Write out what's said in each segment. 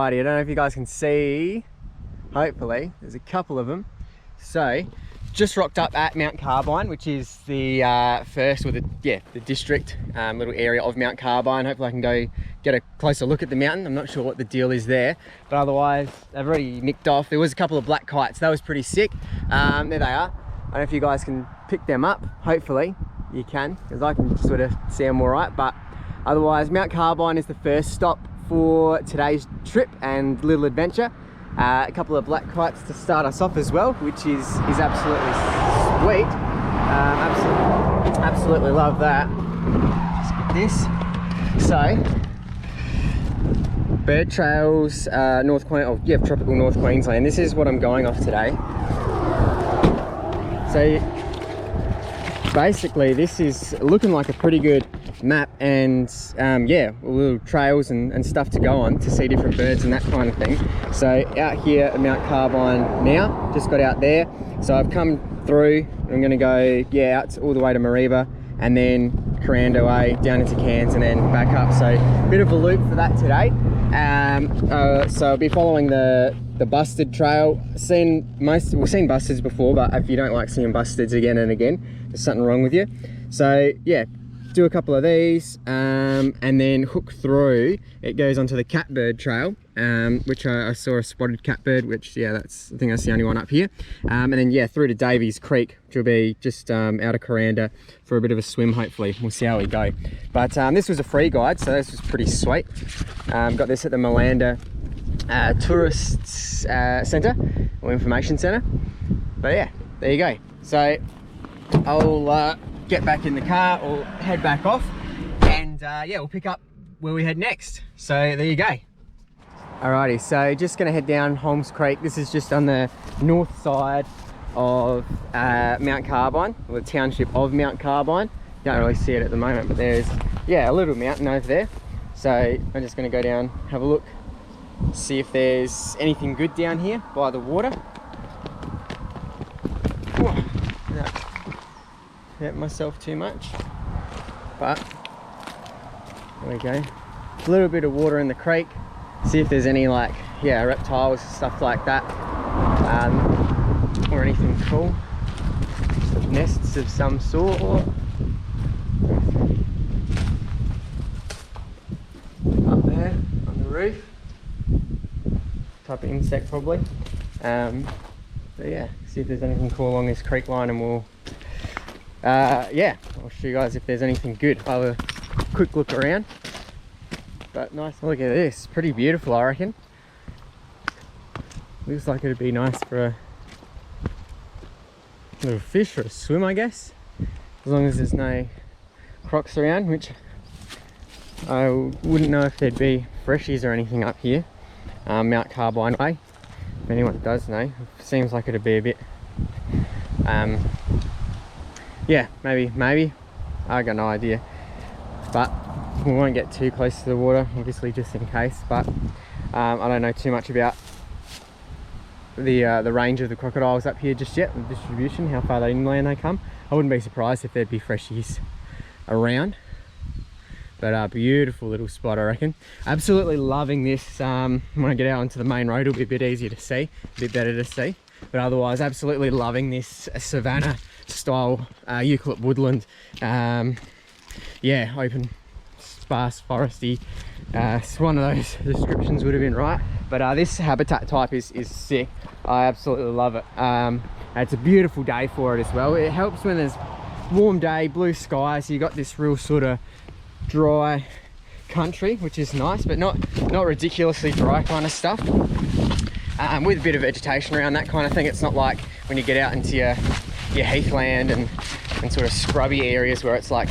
Alrighty, I don't know if you guys can see, hopefully, there's a couple of them. So, just rocked up at Mt Carbine, which is the first, or the district, little area of Mt Carbine. Hopefully I can go get a closer look at the mountain. I'm not sure what the deal is there, but otherwise they've already nicked off. There was a couple of black kites, that was pretty sick. There they are. I don't know if you guys can pick them up. Hopefully you can, because I can sort of see them all right. But otherwise, Mt Carbine is the first stop for today's trip and little adventure. A couple of black kites to start us off as well, which is absolutely sweet. Absolutely love that. Just get this. So, bird trails, tropical North Queensland. This is what I'm going off today. So, basically, this is looking like a pretty good map, and little trails and stuff to go on to see different birds and that kind of thing. So out here at Mt Carbine now, just got out there. So I've come through, I'm going to go out all the way to Mariba, and then Corando Way down into Cairns, and then back up. So a bit of a loop for that today. So I'll be following the busted trail. We've seen bustards before, but if you don't like seeing bustards again and again, there's something wrong with you. So yeah, do a couple of these, and then hook through. It goes onto the catbird trail, which I saw a spotted catbird, which I think that's the only one up here, and then through to Davies Creek, which will be just out of Coranda for a bit of a swim. Hopefully we'll see how we go. But this was a free guide, so this was pretty sweet. Got this at the Malanda Tourist Centre or Information Centre. But yeah, there you go. So I'll get back in the car or head back off, and we'll pick up where we head next. So there you go. Alrighty, so just gonna head down Holmes Creek. This is just on the north side of Mt Carbine, or the township of Mt Carbine. Don't really see it at the moment, but there's a little mountain over there. So I'm just gonna go down, have a look, see if there's anything good down here by the water. Hurt myself too much, but there we go. A little bit of water in the creek, see if there's any reptiles, stuff like that, or anything cool. Some nests of some sort. Up there on the roof, type of insect probably. But yeah, see if there's anything cool along this creek line, and we'll I'll show you guys if there's anything good. I'll have a quick look around. But nice, look at this, pretty beautiful I reckon. Looks like it'd be nice for a little fish or a swim, I guess, as long as there's no crocs around, which I wouldn't know if there'd be freshies or anything up here, Mt Carbine way. If anyone does know, it seems like it'd be a bit maybe I got no idea, but we won't get too close to the water, obviously, just in case. But I don't know too much about the range of the crocodiles up here just yet, the distribution, how far inland they come. I wouldn't be surprised if there'd be freshies around, but beautiful little spot I reckon. Absolutely loving this. When I get out onto the main road, it'll be a bit easier to see, a bit better to see, but otherwise absolutely loving this savanna style eucalypt woodland. Open, sparse, foresty. It's one of those descriptions would have been right, but this habitat type is sick. I absolutely love it. It's a beautiful day for it as well. It helps when there's warm day, blue skies, so you got this real sort of dry country, which is nice, but not ridiculously dry kind of stuff, with a bit of vegetation around, that kind of thing. It's not like when you get out into your heathland and sort of scrubby areas where it's like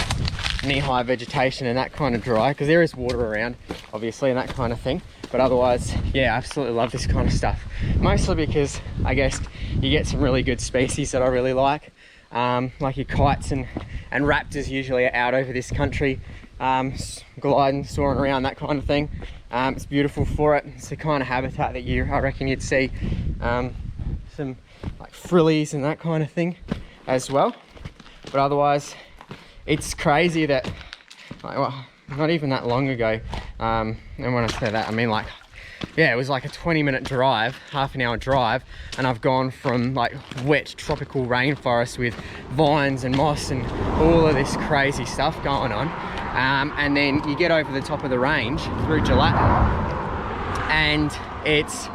knee-high vegetation and that kind of dry, because there is water around obviously and that kind of thing. But otherwise, absolutely love this kind of stuff, mostly because I guess you get some really good species that I really like your kites and raptors usually are out over this country, gliding, soaring around, that kind of thing. It's beautiful for it. It's the kind of habitat that I reckon you'd see some like frillies and that kind of thing as well. But otherwise, it's crazy that not even that long ago, and when I say that I mean like yeah, it was like a 20-minute drive, half an hour drive, and I've gone from like wet tropical rainforest with vines and moss and all of this crazy stuff going on, and then you get over the top of the range through gelatin, and it's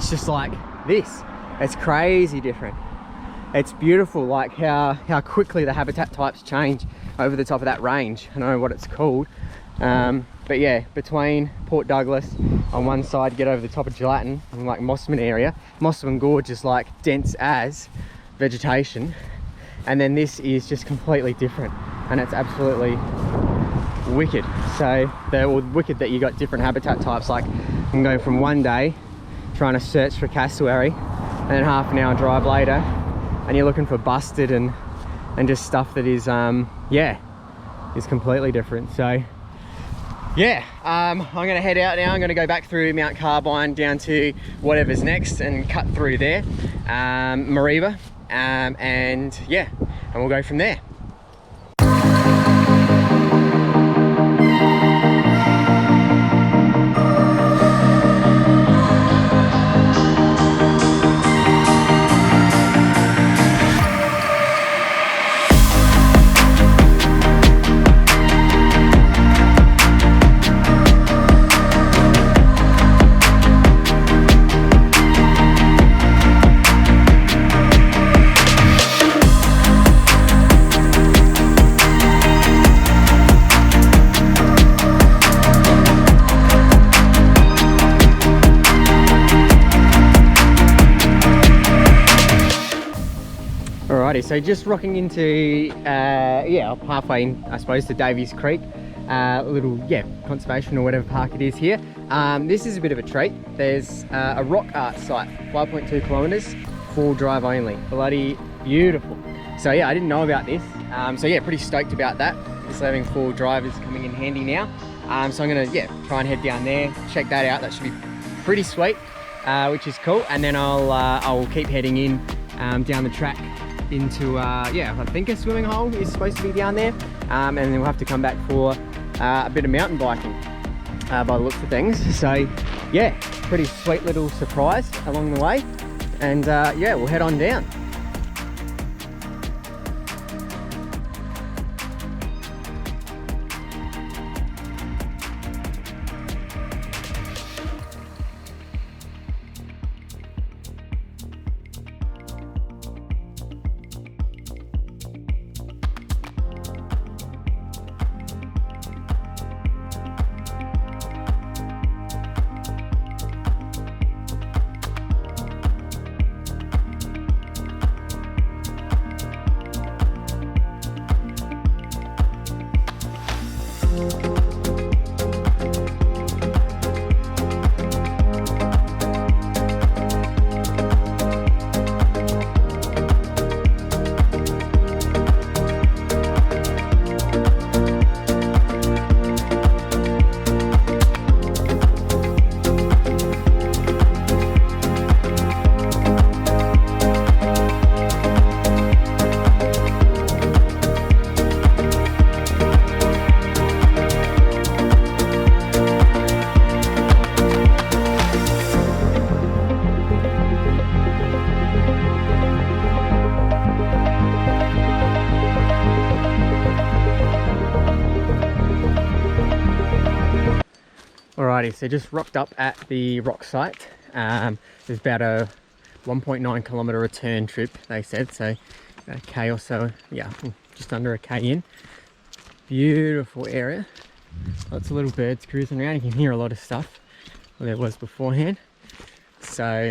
just like this. It's crazy different. It's beautiful, like how quickly the habitat types change over the top of that range. I don't know what it's called, but yeah, between Port Douglas on one side, get over the top of Gelatin and like Mossman area. Mossman Gorge is like dense as vegetation, and then this is just completely different, and it's absolutely wicked. So they're all wicked that you got different habitat types. Like I'm going from one day trying to search for cassowary, and then half an hour drive later and you're looking for busted and just stuff that is yeah, is completely different. So yeah, I'm gonna head out now. I'm gonna go back through Mt Carbine down to whatever's next and cut through there, Mariba, and yeah, and we'll go from there. So just rocking into yeah, halfway in, I suppose, to Davies Creek, a little, yeah, conservation or whatever park it is here. This is a bit of a treat. There's a rock art site, 5.2 kilometers, full drive only. Bloody beautiful. So yeah, I didn't know about this, so yeah, pretty stoked about that. This having full drive is coming in handy now. So I'm gonna, yeah, try and head down there, check that out. That should be pretty sweet, which is cool. And then I'll keep heading in down the track into yeah, I think a swimming hole is supposed to be down there, and then we'll have to come back for a bit of mountain biking by the looks of things. So yeah, pretty sweet little surprise along the way, and yeah, we'll head on down. Alrighty, so just rocked up at the rock site. There's about a 1.9 kilometer return trip, they said, so about a K or so, yeah, just under a K in. Beautiful area, lots of little birds cruising around. You can hear a lot of stuff, well, there was beforehand. So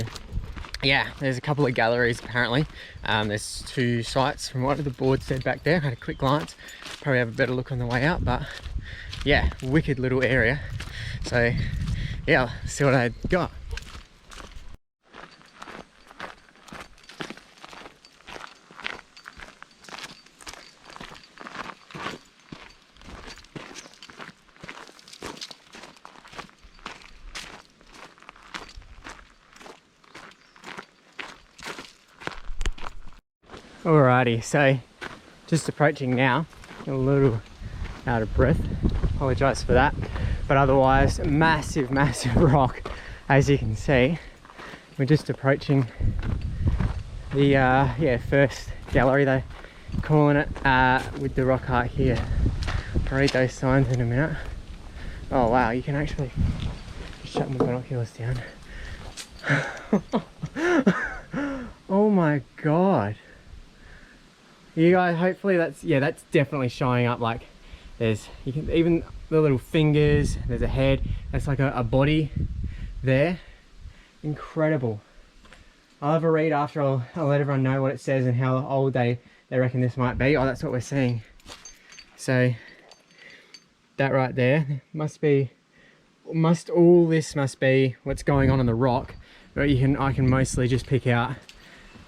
yeah, there's a couple of galleries apparently. There's 2 sites from what the board said back there. I had a quick glance, probably have a better look on the way out, but yeah, wicked little area. So yeah, let's see what I got. Alrighty, so just approaching now, a little out of breath, apologise for that, but otherwise massive rock, as you can see, we're just approaching the yeah, first gallery, they're calling it, with the rock art here. I'll read those signs in a minute. Oh wow, you can actually shut my binoculars down. Oh my god. You guys, hopefully that's, yeah, that's definitely showing up. Like there's, you can even the little fingers, there's a head, that's like a body there. Incredible. I'll have a read after. I'll let everyone know what it says and how old they reckon this might be. Oh, that's what we're seeing. So that right there must be, all this must be what's going on in the rock, but I can mostly just pick out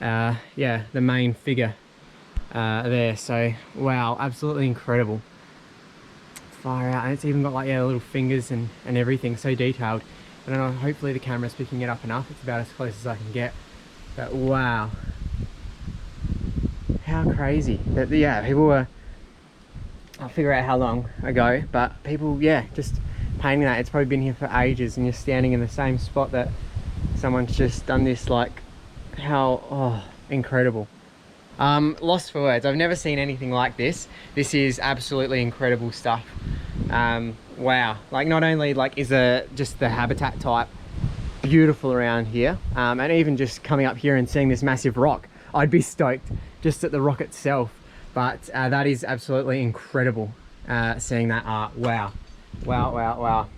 yeah, the main figure there. So wow, absolutely incredible. Far out. And it's even got like, yeah, little fingers and everything, so detailed. I don't know, hopefully the camera's picking it up enough. It's about as close as I can get, but wow, how crazy that, yeah, people were, I'll figure out how long ago, but people, yeah, just painting that. It's probably been here for ages, and you're standing in the same spot that someone's just done this. Like how, oh, incredible. Lost for words. I've never seen anything like this. This is absolutely incredible stuff. Wow, like not only like is just the habitat type beautiful around here, and even just coming up here and seeing this massive rock, I'd be stoked just at the rock itself. But that is absolutely incredible, seeing that art. Wow, wow, wow, wow.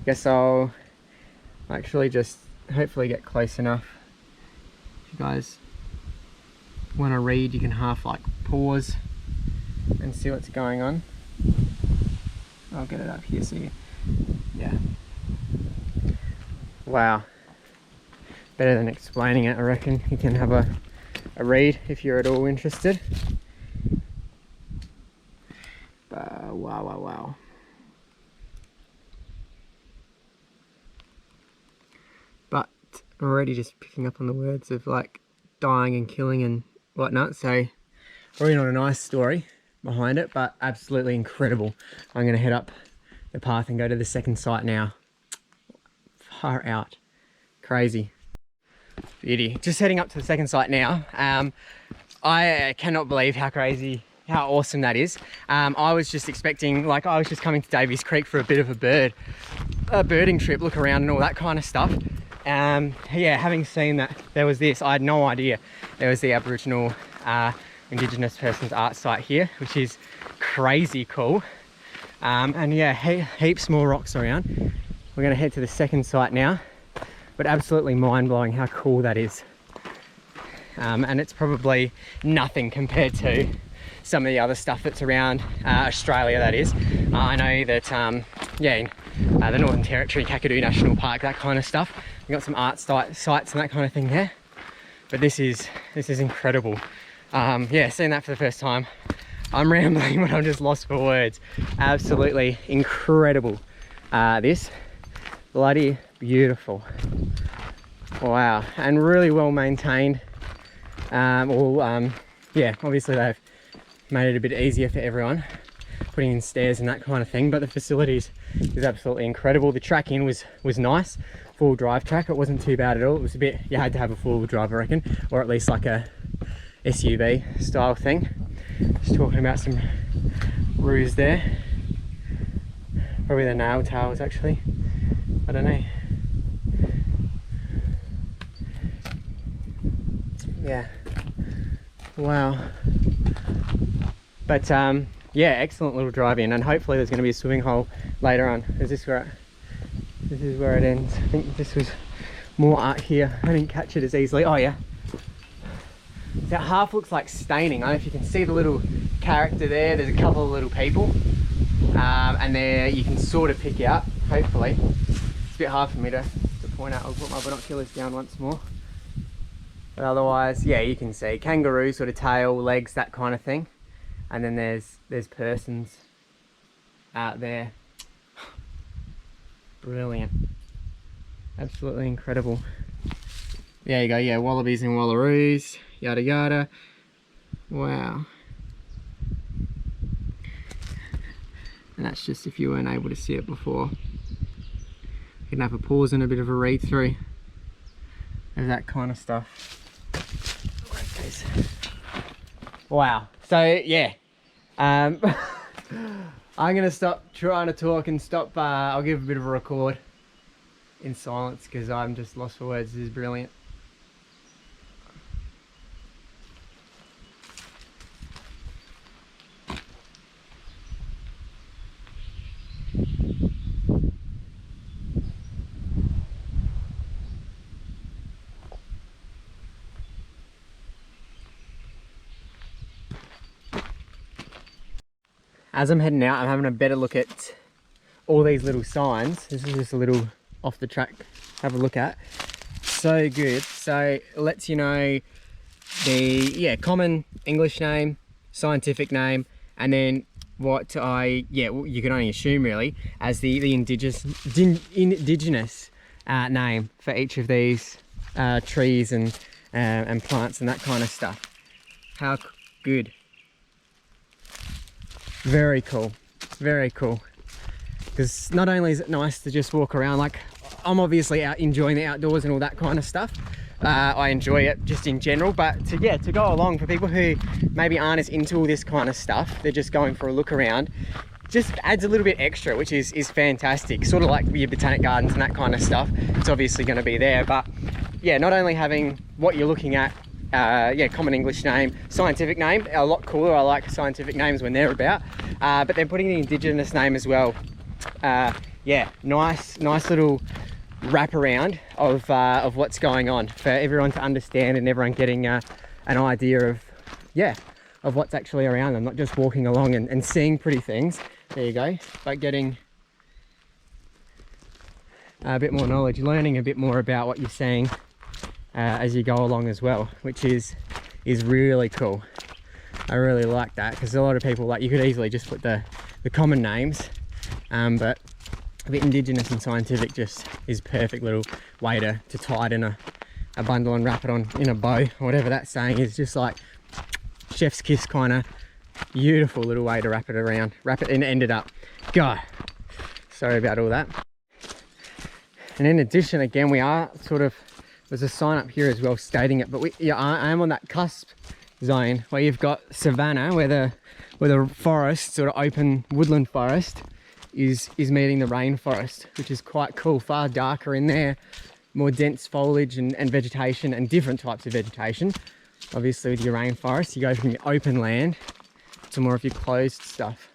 Guess I'll actually just hopefully get close enough. If you guys want to read, you can half like pause and see what's going on. I'll get it up here so you, yeah. Wow. Better than explaining it, I reckon. You can have a read if you're at all interested. Wow, wow, wow. But I'm already just picking up on the words of like dying and killing and whatnot, so probably not a nice story behind it, but absolutely incredible. I'm going to head up the path and go to the second site now. Far out. Crazy. Beauty. Just heading up to the second site now. I cannot believe how crazy, how awesome that is. I was just expecting, like I was just coming to Davies Creek for a bit of a birding trip, look around and all that kind of stuff. Yeah, having seen that there was this, I had no idea there was the Aboriginal Indigenous person's art site here, which is crazy cool. And yeah, heaps more rocks around. We're going to head to the second site now, but absolutely mind-blowing how cool that is. And it's probably nothing compared to some of the other stuff that's around Australia, that is. I know that yeah, in the Northern Territory, Kakadu National Park, that kind of stuff, we've got some art sites and that kind of thing there, but this is incredible. Yeah, seeing that for the first time, I'm rambling, but I'm just lost for words. Absolutely incredible. This bloody beautiful. Wow, and really well maintained. Yeah, obviously they've made it a bit easier for everyone, putting in stairs and that kind of thing, but the facilities is absolutely incredible. The track in was nice, full drive track. It wasn't too bad at all. It was a bit, you had to have a four-wheel drive, I reckon, or at least like a SUV style thing. Just talking about some roos there. Probably the nail tails actually. I don't know. Yeah. Wow. But yeah, excellent little drive in, and hopefully there's going to be a swimming hole later on. Is this where it ends? I think this was more art here. I didn't catch it as easily. Oh yeah. That half looks like staining. I don't know if you can see the little character there. There's a couple of little people, and there you can sort of pick out, hopefully. It's a bit hard for me to point out. I'll put my binoculars down once more. But otherwise, yeah, you can see kangaroo sort of tail, legs, that kind of thing. And then there's persons out there. Brilliant. Absolutely incredible. There you go, yeah, wallabies and wallaroos, yada yada. Wow. And that's just if you weren't able to see it before. You can have a pause and a bit of a read through of that kind of stuff. Wow. So yeah, I'm gonna stop trying to talk and stop. I'll give a bit of a record in silence because I'm just lost for words. This is brilliant. As I'm heading out, I'm having a better look at all these little signs. This is just a little off the track, have a look at. So good. So it lets you know the common English name, scientific name, and then what you can only assume really as the indigenous name for each of these trees and plants and that kind of stuff. How good. Very cool, very cool. Because not only is it nice to just walk around, like I'm obviously out enjoying the outdoors and all that kind of stuff. I enjoy it just in general, but to go along for people who maybe aren't as into all this kind of stuff, they're just going for a look around, just adds a little bit extra, which is fantastic. Sort of like your botanic gardens and that kind of stuff. It's obviously going to be there, but yeah, not only having what you're looking at, common English name, scientific name, a lot cooler. I like scientific names when they're about, but they're putting the indigenous name as well. Nice little wraparound of what's going on for everyone to understand and everyone getting an idea of what's actually around them, not just walking along and seeing pretty things. There you go, but getting a bit more knowledge, learning a bit more about what you're seeing as you go along as well, which is really cool. I really like that because a lot of people, like, you could easily just put the common names, but the indigenous and scientific just is perfect little way to tie it in a bundle and wrap it on in a bow, or whatever that saying is. Just like chef's kiss, kind of beautiful little way to wrap it and end it up. God, sorry about all that. And in addition, again, we are there's a sign up here as well stating it, but I am on that cusp zone where you've got savanna, where the forest, sort of open woodland forest, is meeting the rainforest, which is quite cool. Far darker in there, more dense foliage and vegetation, and different types of vegetation. Obviously with your rainforest, you go from your open land to more of your closed stuff,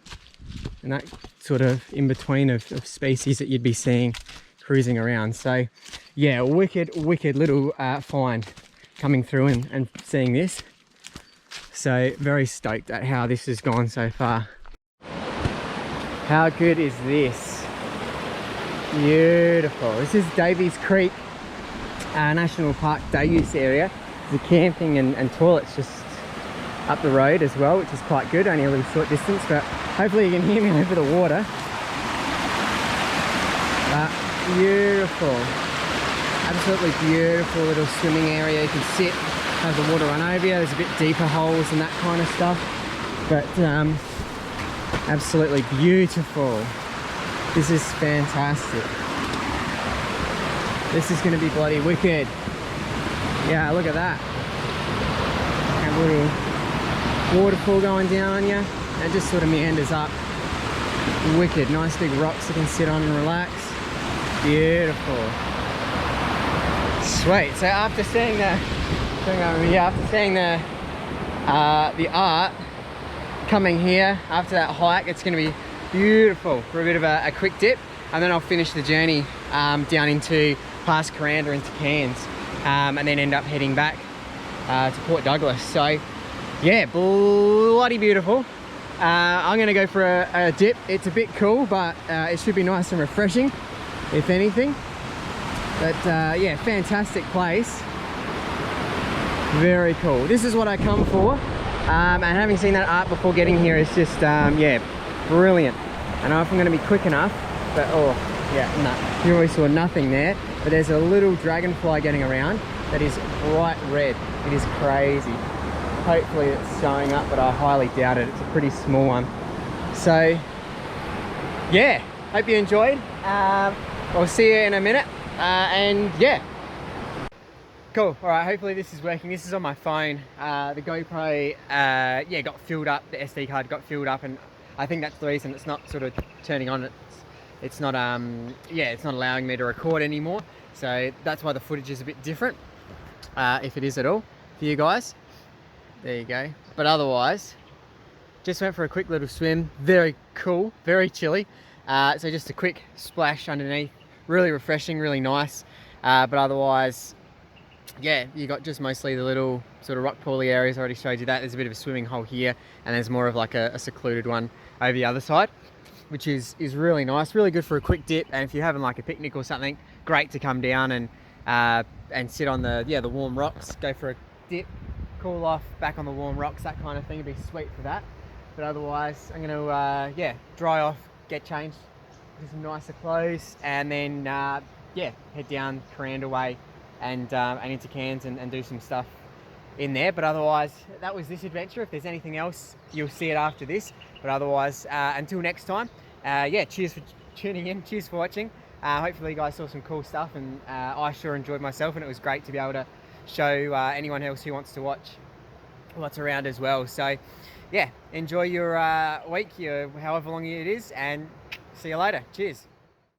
and that sort of in between of species that you'd be seeing cruising around. So yeah, wicked little find coming through and seeing this. So very stoked at how this has gone so far. How good is this? Beautiful. This is Davies Creek National Park day use area. The camping and toilets just up the road as well, which is quite good. Only a little short distance, but hopefully you can hear me over the water. Beautiful. Absolutely beautiful little swimming area. You can sit, have the water run over you. There's a bit deeper holes and that kind of stuff, but absolutely beautiful. This is fantastic. This is going to be bloody wicked. Yeah, look at that. Have a little waterfall going down on you, and it just sort of meanders up. Wicked. Nice big rocks you can sit on and relax. Beautiful. Sweet. So after seeing the art, coming here after that hike, it's going to be beautiful for a bit of a quick dip, and then I'll finish the journey down into past Coranda into Cairns, and then end up heading back to Port Douglas. So yeah, bloody beautiful. I'm going to go for a dip. It's a bit cool, but it should be nice and refreshing, if anything. But yeah, fantastic place. Very cool. This is what I come for. And having seen that art before getting here is just, yeah, brilliant. I don't know if I'm going to be quick enough, but oh, yeah, no. You always saw nothing there, but there's a little dragonfly getting around that is bright red. It is crazy. Hopefully it's showing up, but I highly doubt it. It's a pretty small one. So, yeah, hope you enjoyed. I'll see you in a minute. And yeah. Cool. All right, hopefully this is working. This is on my phone. The GoPro, yeah, got filled up. The SD card got filled up, and I think that's the reason it's not sort of turning on. It's not, yeah, it's not allowing me to record anymore. So that's why the footage is a bit different, if it is at all, for you guys. There you go. But otherwise, just went for a quick little swim. Very cool, very chilly. So just a quick splash underneath. Really refreshing, really nice. But otherwise, yeah, you got just mostly the little sort of rock pooly areas. I already showed you that. There's a bit of a swimming hole here, and there's more of like a secluded one over the other side, which is really nice, really good for a quick dip. And if you're having like a picnic or something, great to come down and sit on the warm rocks, go for a dip, cool off, back on the warm rocks, that kind of thing. It'd be sweet for that. But otherwise, I'm gonna yeah, dry off, get changed, get some nicer clothes, and then yeah, head down Coranda Way and into Cairns and do some stuff in there. But otherwise, that was this adventure. If there's anything else, you'll see it after this. But otherwise, until next time, yeah, cheers for tuning in, cheers for watching. Hopefully you guys saw some cool stuff, and I sure enjoyed myself, and it was great to be able to show anyone else who wants to watch what's around as well. So yeah, enjoy your week, your however long it is, and see you later. Cheers.